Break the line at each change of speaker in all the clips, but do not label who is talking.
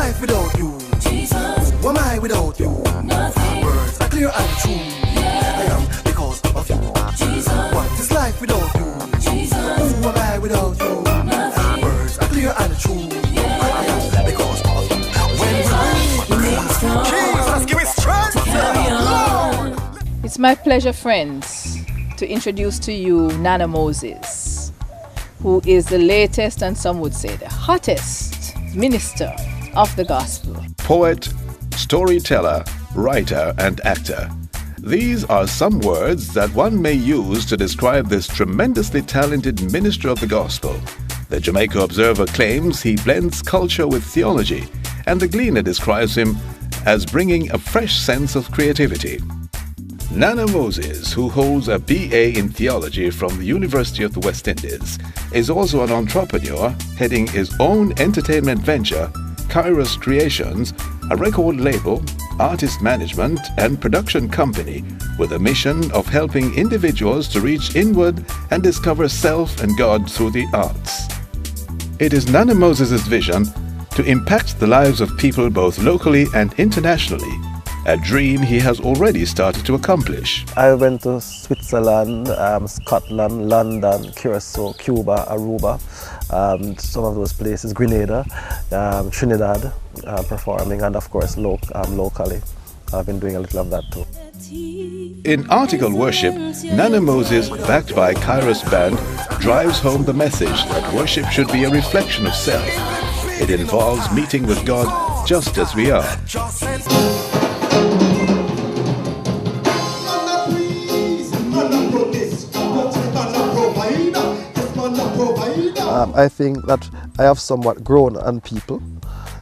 life without you? Jesus. Who am I without you? Nothing. Words are clear and true. Yeah. I am because of you. Jesus. What is life without you? Jesus. Who am I without you? Nothing. Words are clear and true. Yeah. I am because of you. When we make strong, Jesus, give me strength to carry on.
It's my pleasure, friends, to introduce to you Nana Moses, who is the latest and some would say the hottest minister of the gospel.
Poet, storyteller, writer, and actor. These are some words that one may use to describe this tremendously talented minister of the gospel. The Jamaica Observer claims he blends culture with theology, and the Gleaner describes him as bringing a fresh sense of creativity. Nana Moses, who holds a BA in theology from the University of the West Indies, is also an entrepreneur heading his own entertainment venture, Kairos Creations, a record label, artist management and production company with a mission of helping individuals to reach inward and discover self and God through the arts. It is Nana Moses' vision to impact the lives of people both locally and internationally, a dream he has already started to accomplish.
I went to Switzerland, Scotland, London, Curacao, Cuba, Aruba, some of those places, Grenada, Trinidad, performing, and of course locally. I've been doing a little of that too.
In Article Worship, Nana Moses, backed by Kairos Band, drives home the message that worship should be a reflection of self. It involves meeting with God just as we are.
I think that I have somewhat grown on people.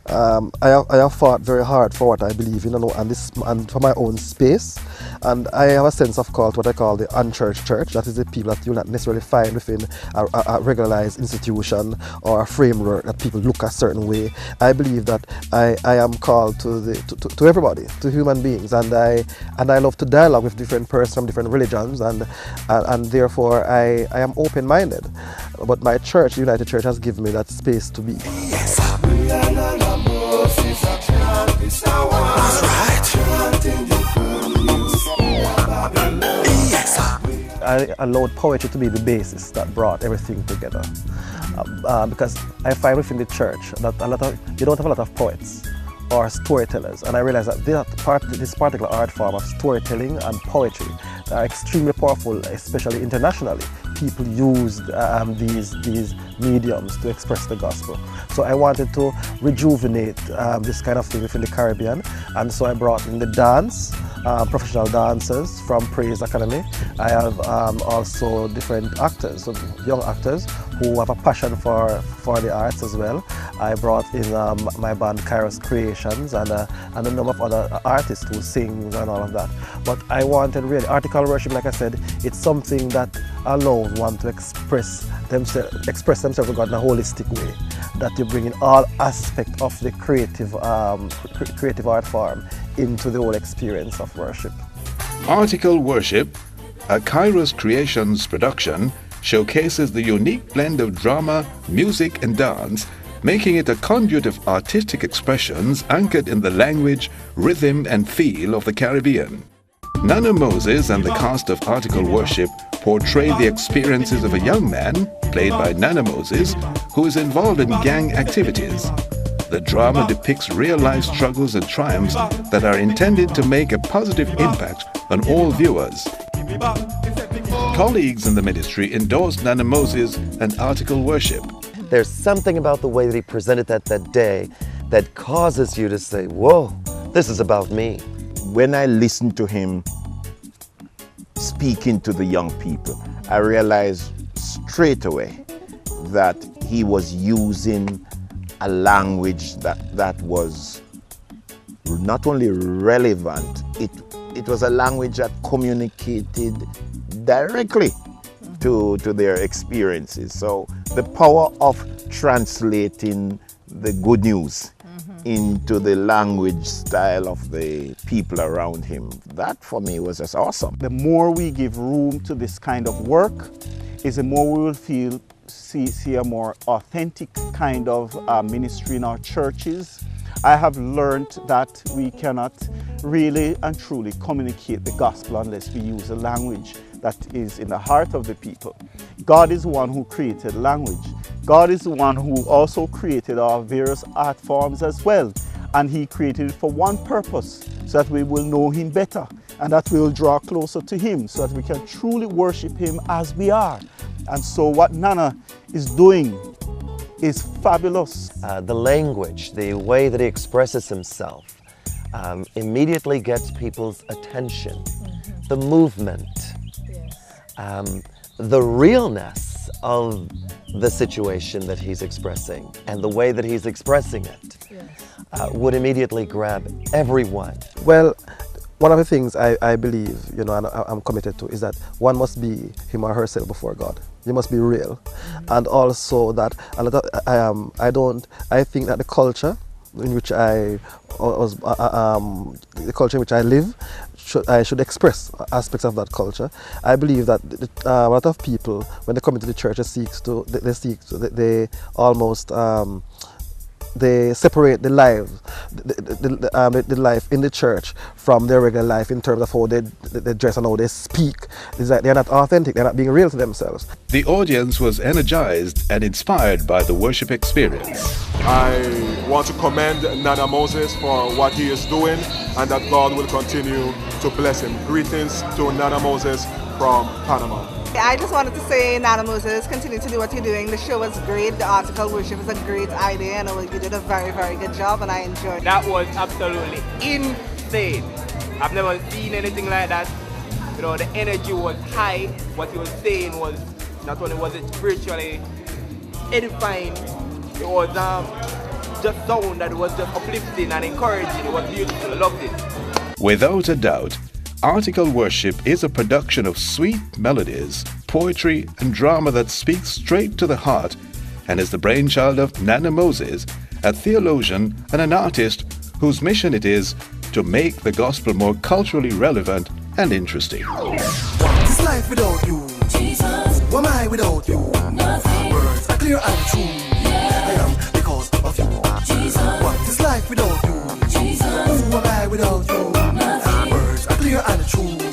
I have fought very hard for what I believe in and for my own space, and I have a sense of call to what I call the unchurched church. That is the people that you'll not necessarily find within a regularized institution or a framework that people look a certain way. I believe that I am called to everybody, to human beings, and I love to dialogue with different persons from different religions, and therefore I am open-minded. But my church, the United Church, has given me that space to be. I allowed poetry to be the basis that brought everything together, because I find within the church that you don't have a lot of poets or storytellers, and I realized that this particular art form of storytelling and poetry are extremely powerful, especially internationally. People use these mediums to express the gospel. So I wanted to rejuvenate this kind of thing within the Caribbean, and so I brought in the dance, professional dancers from Praise Academy. I have also different actors, so young actors who have a passion for the arts as well. I brought in my band Kairos Creations and a number of other artists who sing and all of that. But I wanted really, Article Worship, like I said, it's something that allows one to express themselves to God in a holistic way, that you bring in all aspects of the creative art form into the whole experience of worship.
Article Worship, a Kairos Creations production, showcases the unique blend of drama, music and dance, making it a conduit of artistic expressions anchored in the language, rhythm and feel of the Caribbean. Nana Moses and the cast of Article Worship portray the experiences of a young man, played by Nana Moses, who is involved in gang activities. The drama depicts real-life struggles and triumphs that are intended to make a positive impact on all viewers. Colleagues in the ministry endorsed Nana Moses and Article Worship.
There's something about the way that he presented that day that causes you to say, whoa, this is about me.
When I listened to him speaking to the young people, I realized straight away that he was using a language that was not only relevant, it was a language that communicated directly to their experiences. So the power of translating the good news into the language style of the people around him, that for me was just awesome.
The more we give room to this kind of work, is the more we will see a more authentic kind of ministry in our churches, I have learned that we cannot really and truly communicate the gospel unless we use a language that is in the heart of the people. God is the one who created language. God is the one who also created our various art forms as well. And He created it for one purpose, so that we will know Him better and that we will draw closer to Him, so that we can truly worship Him as we are. And so what Nana is doing is fabulous.
The language, the way that he expresses himself, immediately gets people's attention. The movement, the realness of the situation that he's expressing and the way that he's expressing it would immediately grab everyone.
Well, one of the things I believe, and I'm committed to, is that one must be him or herself before God. You must be real. And also that I think that the culture in which the culture in which I live, I should express aspects of that culture. I believe that a lot of people, when they come into the church, they separate the life, the life in the church from their regular life in terms of how they dress and how they speak. It's like they're not authentic, they're not being real to themselves.
The audience was energized and inspired by the worship experience.
I want to commend Nana Moses for what he is doing, and that God will continue to bless him. Greetings to Nana Moses from Panama.
I just wanted to say, Nana Moses, continue to do what you're doing. The show was great. The Article Worship is a great idea, and you did a very, very good job, and I enjoyed it.
That was absolutely insane. I've never seen anything like that. The energy was high. What he was saying was, not only was it spiritually edifying, it was just sound that was just uplifting and encouraging. It was beautiful. I loved it.
Without a doubt, Article Worship is a production of sweet melodies, poetry, and drama that speaks straight to the heart, and is the brainchild of Nana Moses, a theologian and an artist whose mission it is to make the gospel more culturally relevant and interesting.
What is life without you? Jesus. What am I without you? Nothing. Words are clear and true. I am because of you. Jesus. What is life without you? Jesus. Who am I without you? Nothing. Words are clear and true.